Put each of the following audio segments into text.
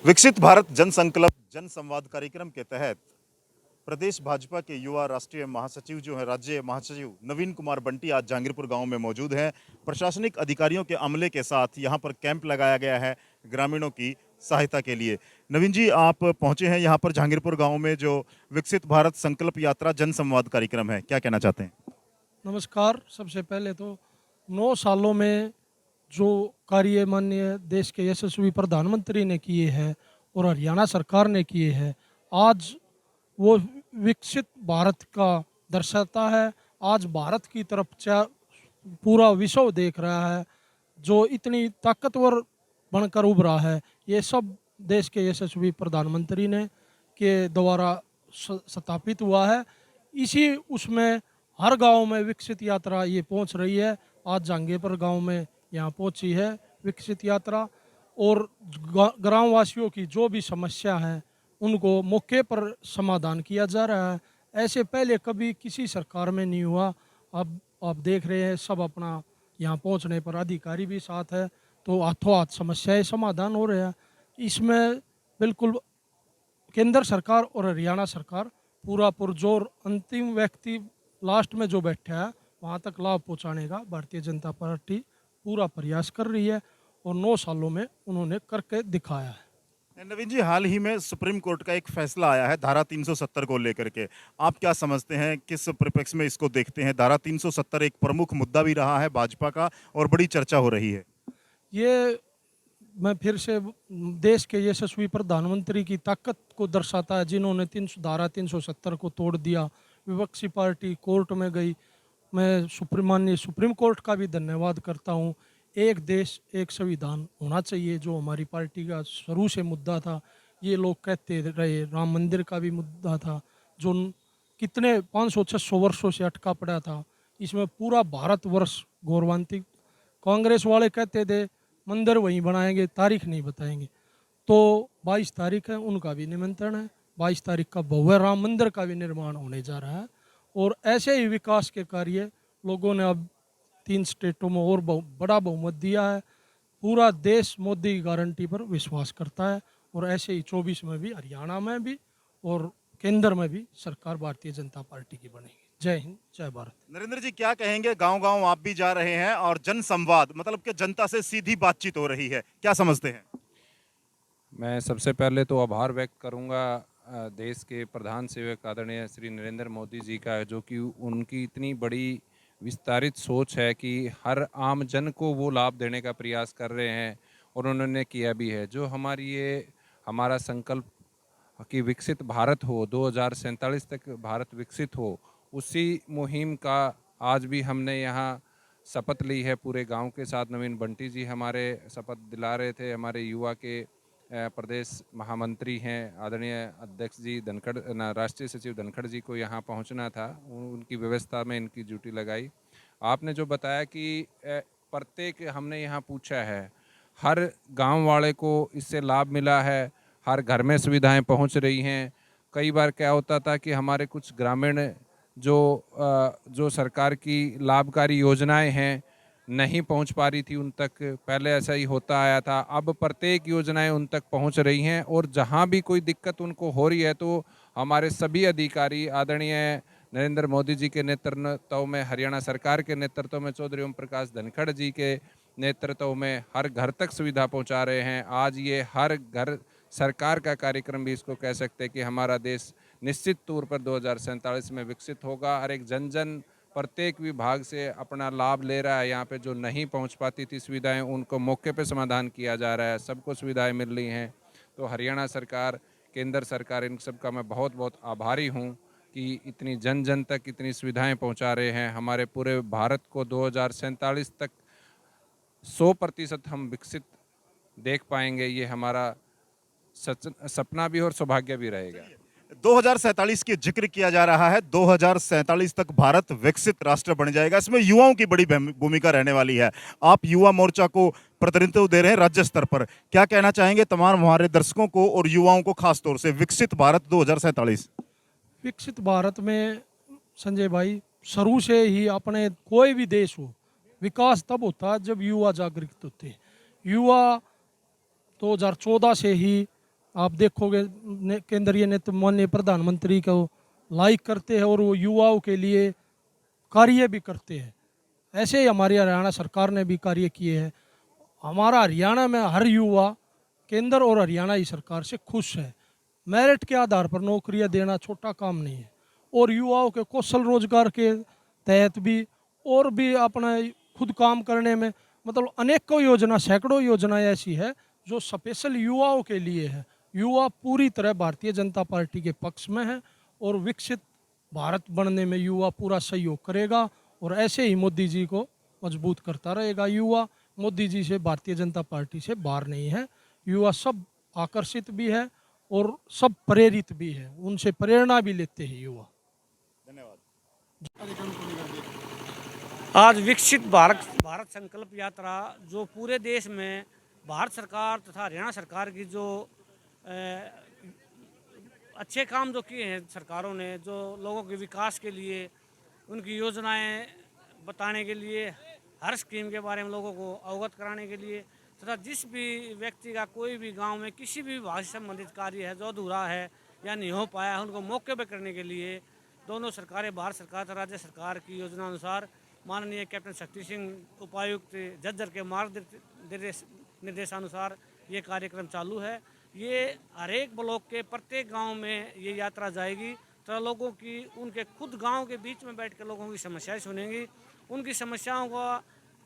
विकसित भारत जन संकल्प जन संवाद कार्यक्रम के तहत प्रदेश भाजपा के युवा राष्ट्रीय महासचिव जो है राज्य महासचिव नवीन कुमार बंटी आज जहांगीरपुर गांव में मौजूद हैं। प्रशासनिक अधिकारियों के अमले के साथ यहां पर कैंप लगाया गया है ग्रामीणों की सहायता के लिए। नवीन जी, आप पहुंचे हैं यहां पर जहांगीरपुर गांव में जो विकसित भारत संकल्प यात्रा जन संवाद कार्यक्रम है, क्या कहना चाहते हैं? नमस्कार। सबसे पहले तो 9 सालों में जो कार्य माननीय देश के यशस्वी प्रधानमंत्री ने किए हैं और हरियाणा सरकार ने किए हैं, आज वो विकसित भारत का दर्शाता है। आज भारत की तरफ पूरा विश्व देख रहा है, जो इतनी ताकतवर बनकर उभरा है। ये सब देश के यशस्वी प्रधानमंत्री ने के द्वारा स्थापित हुआ है। इसी उसमें हर गांव में विकसित यात्रा ये पहुंच रही है। आज जहांगीरपुर गांव में यहाँ पहुंची है विकसित यात्रा, और ग्राम वासियों की जो भी समस्या है उनको मौके पर समाधान किया जा रहा है। ऐसे पहले कभी किसी सरकार में नहीं हुआ। अब आप देख रहे हैं सब अपना यहाँ पहुँचने पर अधिकारी भी साथ है, तो हाथों हाथ समस्याएं समाधान हो रहे हैं। इसमें बिल्कुल केंद्र सरकार और हरियाणा सरकार पूरा पुरजोर, अंतिम व्यक्ति लास्ट में जो बैठा है वहाँ तक लाभ पहुँचाने का भारतीय जनता पार्टी पूरा प्रयास कर रही है, और 9 सालों में उन्होंने करके दिखाया है। नवीन जी, हाल ही में सुप्रीम कोर्ट का एक फैसला आया है धारा 370 को लेकर के। आप क्या समझते हैं, किस परिप्रेक्ष्य में इसको देखते हैं? धारा 370 एक प्रमुख मुद्दा भी रहा है भाजपा का और बड़ी चर्चा हो रही है। ये मैं फिर से देश के यशस्वी प्रधानमंत्री की ताकत को दर्शाता है, जिन्होंने धारा 370 को तोड़ दिया। विपक्षी पार्टी कोर्ट में गई। मैं माननीय सुप्रीम कोर्ट का भी धन्यवाद करता हूँ। एक देश एक संविधान होना चाहिए, जो हमारी पार्टी का शुरू से मुद्दा था। ये लोग कहते रहे, राम मंदिर का भी मुद्दा था, जो कितने 500-600 वर्षों से अटका पड़ा था। इसमें पूरा भारतवर्ष गौरवान्वित। कांग्रेस वाले कहते थे मंदिर वहीं बनाएंगे, तारीख नहीं बताएंगे। तो 22 तारीख है, उनका भी निमंत्रण है। 22 तारीख का भव्य राम मंदिर का भी निर्माण होने जा रहा है। और ऐसे ही विकास के कार्य लोगों ने अब 3 स्टेटों में और बड़ा बहुमत दिया है। पूरा देश मोदी की गारंटी पर विश्वास करता है, और ऐसे ही 24 में भी, हरियाणा में भी और केंद्र में भी सरकार भारतीय जनता पार्टी की बनेगी। जय हिंद, जय भारत। नरेंद्र जी, क्या कहेंगे? गांव-गांव आप भी जा रहे हैं और जन संवाद मतलब कि जनता से सीधी बातचीत हो रही है, क्या समझते हैं? मैं सबसे पहले तो आभार व्यक्त करूंगा देश के प्रधान सेवक आदरणीय श्री नरेंद्र मोदी जी का, जो कि उनकी इतनी बड़ी विस्तारित सोच है कि हर आम जन को वो लाभ देने का प्रयास कर रहे हैं, और उन्होंने किया भी है। जो हमारा संकल्प कि विकसित भारत हो, 2047 तक भारत विकसित हो, उसी मुहिम का आज भी हमने यहाँ शपथ ली है पूरे गांव के साथ। नवीन बंटी जी हमारे शपथ दिला रहे थे। हमारे युवा के प्रदेश महामंत्री हैं आदरणीय अध्यक्ष जी धनखड़, राष्ट्रीय सचिव धनखड़ जी को यहाँ पहुँचना था, उनकी व्यवस्था में इनकी ड्यूटी लगाई। आपने जो बताया कि प्रत्येक, हमने यहाँ पूछा है, हर गांव वाले को इससे लाभ मिला है, हर घर में सुविधाएं पहुंच रही हैं। कई बार क्या होता था कि हमारे कुछ ग्रामीण जो सरकार की लाभकारी योजनाएं हैं नहीं पहुंच पा रही थी उन तक। पहले ऐसा ही होता आया था, अब प्रत्येक योजनाएं उन तक पहुंच रही हैं, और जहां भी कोई दिक्कत उनको हो रही है तो हमारे सभी अधिकारी आदरणीय नरेंद्र मोदी जी के नेतृत्व में, हरियाणा सरकार के नेतृत्व में, चौधरी ओम प्रकाश धनखड़ जी के नेतृत्व में हर घर तक सुविधा पहुंचा रहे हैं। आज ये हर घर सरकार का कार्यक्रम भी इसको कह सकते हैं कि हमारा देश निश्चित तौर पर 2047 में विकसित होगा। हर एक जन जन प्रत्येक विभाग से अपना लाभ ले रहा है। यहाँ पे जो नहीं पहुँच पाती थी सुविधाएं, उनको मौके पे समाधान किया जा रहा है, सबको सुविधाएं मिल रही हैं। तो हरियाणा सरकार, केंद्र सरकार, इन सब का मैं बहुत बहुत आभारी हूँ कि इतनी जन जन तक इतनी सुविधाएं पहुँचा रहे हैं। हमारे पूरे भारत को 2047 तक 100% हम विकसित देख पाएंगे, ये हमारा सपना भी और सौभाग्य भी रहेगा। 2047 की जिक्र किया जा रहा है। 2047 तक भारत विकसित राष्ट्र बन जाएगा। इसमें युवाओं की बड़ी भूमिका रहने वाली है। आप युवा मोर्चा को प्रतिनिधित्व दे रहे हैं राज्य स्तर पर, क्या कहना चाहेंगे तमाम हमारे दर्शकों को और युवाओं को, खास तौर से विकसित भारत 2047? विकसित भारत में संजय भाई, शुरू से ही अपने कोई भी देश हो, विकास तब होता है जब युवा जागरूक होते हैं। युवा 2014 से ही आप देखोगे केंद्रीय नेतृत्व माननीय प्रधानमंत्री को लाइक करते हैं और वो युवाओं के लिए कार्य भी करते हैं। ऐसे ही हमारी हरियाणा सरकार ने भी कार्य किए हैं। हमारा हरियाणा में हर युवा केंद्र और हरियाणा की सरकार से खुश है। मेरिट के आधार पर नौकरियां देना छोटा काम नहीं है, और युवाओं के कौशल रोजगार के तहत भी और भी अपना खुद काम करने में मतलब अनेकों योजना, सैकड़ों योजनाएं ऐसी है जो स्पेशल युवाओं के लिए है। युवा पूरी तरह भारतीय जनता पार्टी के पक्ष में है और विकसित भारत बनने में युवा पूरा सहयोग करेगा, और ऐसे ही मोदी जी को मजबूत करता रहेगा। युवा मोदी जी से, भारतीय जनता पार्टी से बाहर नहीं है। युवा सब आकर्षित भी है और सब प्रेरित भी है, उनसे प्रेरणा भी लेते हैं युवा। आज विकसित भारत संकल्प यात्रा जो पूरे देश में भारत सरकार तथा हरियाणा सरकार की जो अच्छे काम जो किए हैं सरकारों ने, जो लोगों के विकास के लिए उनकी योजनाएं बताने के लिए, हर स्कीम के बारे में लोगों को अवगत कराने के लिए, तथा जिस भी व्यक्ति का कोई भी गांव में किसी भी विभाग से संबंधित कार्य है जो अधूरा है या नहीं हो पाया है, उनको मौके पर करने के लिए दोनों सरकारें, भारत सरकार तथा राज्य सरकार की योजना अनुसार माननीय कैप्टन शक्ति सिंह उपायुक्त झज्जर के निर्देशानुसार ये कार्यक्रम चालू है। ये हर एक ब्लॉक के प्रत्येक गांव में ये यात्रा जाएगी, तो लोगों की, उनके खुद गांव के बीच में बैठ कर लोगों की समस्याएं सुनेंगी, उनकी समस्याओं का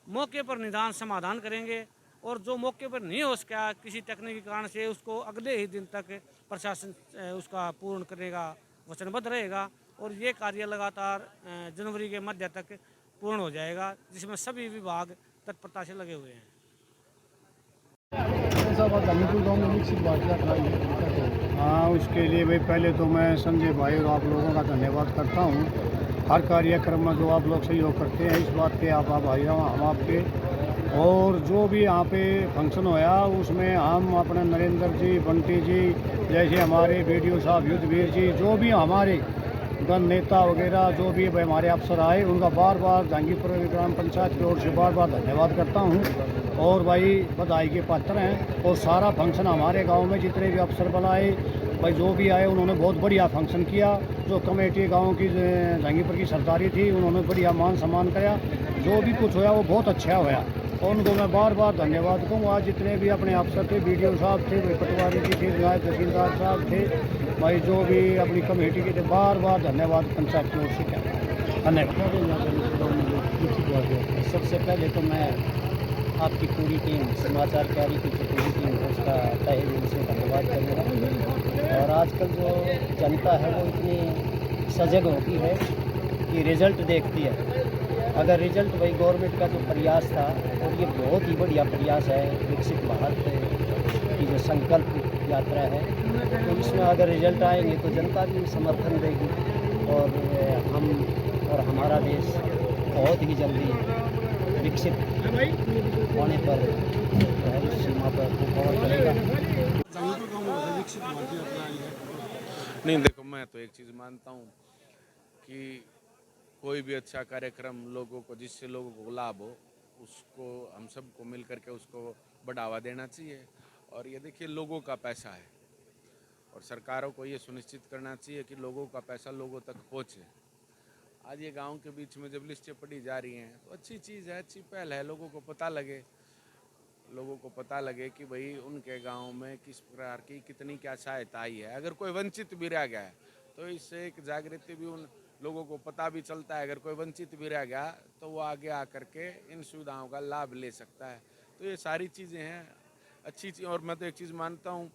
मौके पर निदान समाधान करेंगे, और जो मौके पर नहीं हो सका किसी तकनीकी कारण से, उसको अगले ही दिन तक प्रशासन उसका पूर्ण करने का वचनबद्ध रहेगा, और ये कार्य लगातार जनवरी के मध्य तक पूर्ण हो जाएगा, जिसमें सभी विभाग तत्परता से लगे हुए हैं। हाँ, उसके लिए भाई पहले तो मैं संजय भाई और आप लोगों का धन्यवाद करता हूँ। हर कार्यक्रम में जो आप लोग सहयोग करते हैं, इस बात के आप भाई हम आपके। और जो भी यहाँ पे फंक्शन होया उसमें हम अपने नरेंद्र जी, बंटी जी जैसे हमारे बीडीओ साहब, युद्धवीर जी, जो भी हमारे गण नेता वगैरह जो भी हमारे अफसर आए, उनका बार बार जहांगीरपुर ग्राम पंचायत की ओर से बार बार धन्यवाद करता हूँ और भाई बधाई के पात्र हैं। और सारा फंक्शन हमारे गांव में जितने भी अफसर बनाए भाई जो भी आए उन्होंने बहुत बढ़िया फंक्शन किया। जो कमेटी गांव की जहांगीरपुर की सरदारी थी उन्होंने बढ़िया मान सम्मान किया। जो भी कुछ होया वो बहुत अच्छा होया और उनको मैं बार बार धन्यवाद दूँगा। आज जितने भी अपने अफसर थे, बीडीओ साहब थे, पटवारी जी थे, नायब तहसीलदार साहब थे, भाई जो भी अपनी कमेटी के थे, बार बार धन्यवाद पंचायत की ओर से क्या धन्यवाद। सबसे पहले तो मैं आपकी पूरी टीम, समाचार कार्य की जो पूरी टीम है उसका तहे दिल से धन्यवाद करूँगा। और आजकल जो जनता है वो इतनी सजग हो गई है कि रिज़ल्ट देखती है। अगर रिज़ल्ट वही गवर्नमेंट का जो प्रयास था, और ये बहुत ही बढ़िया प्रयास है, विकसित भारत की जो संकल्प यात्रा है, तो इसमें अगर रिज़ल्ट आएंगे तो जनता भी समर्थन देगी और हम और हमारा देश बहुत ही जल्दी विकसित होने पर उस सीमा पर पहुँच जाएगा। नहीं, देखो, मैं तो एक चीज़ मानता हूँ कि कोई भी अच्छा कार्यक्रम लोगों को, जिससे लोगों को लाभ हो, उसको हम सबको मिल करके उसको बढ़ावा देना चाहिए। और ये देखिए, लोगों का पैसा है और सरकारों को ये सुनिश्चित करना चाहिए कि लोगों का पैसा लोगों तक पहुँचे। आज ये गांव के बीच में जब लिस्टें पड़ी जा रही हैं तो अच्छी चीज़ है, अच्छी पहल है। लोगों को पता लगे कि भाई उनके गांव में किस प्रकार की कितनी क्या सहायता आई है। अगर कोई वंचित भी रह गया है तो इससे एक जागृति भी उन लोगों को पता भी चलता है। अगर कोई वंचित भी रह गया तो वो आगे आकर के इन सुविधाओं का लाभ ले सकता है। तो ये सारी चीज़ें हैं अच्छी चीज़। और मैं तो एक चीज़ मानता हूँ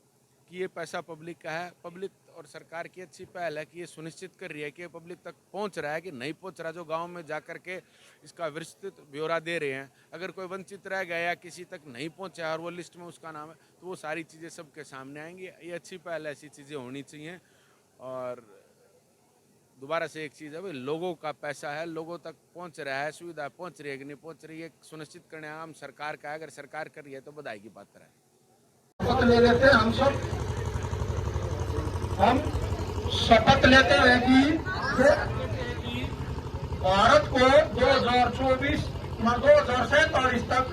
कि ये पैसा पब्लिक का है। पब्लिक और सरकार की अच्छी पहल है कि ये सुनिश्चित कर रही है कि ये पब्लिक तक पहुँच रहा है कि नहीं पहुँच रहा। जो गांव में जा कर के इसका विस्तृत ब्यौरा दे रहे हैं। अगर कोई वंचित रह गया या किसी तक नहीं पहुँचा और वो लिस्ट में उसका नाम है तो वो सारी चीज़ें सबके सामने आएंगी। ये अच्छी पहल है, ऐसी चीज़ें होनी चाहिए। और दोबारा से एक चीज़ है, भाई लोगों का पैसा है, लोगों तक पहुंच रहा है, सुविधा पहुंच रही है कि नहीं पहुंच रही है, सुनिश्चित करने काम सरकार का है। अगर सरकार कर रही है तो बधाई की पात्र है। हम शपथ लेते हैं कि भारत को 2047 तक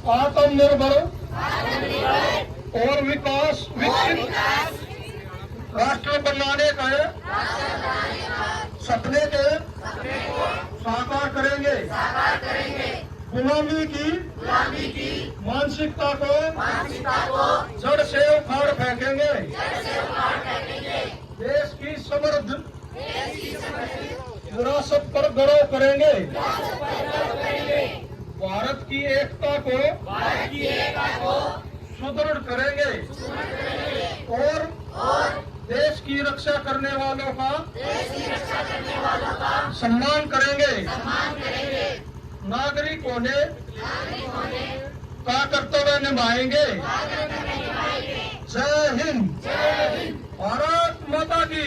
आत्मनिर्भर और विकास विकसित राष्ट्र बनाने का सपने के साकार करेंगे। गुलामी की मानसिकता को जड़ से उखाड़ फेंकेंगे। देश की समृद्ध विरासत पर गर्व करेंगे। भारत की एकता को सुदृढ़ करेंगे और देश की रक्षा करने वालों का सम्मान करेंगे। नागरिकों ने का कर्तव्य निभाएंगे। जय हिंद। भारत माता की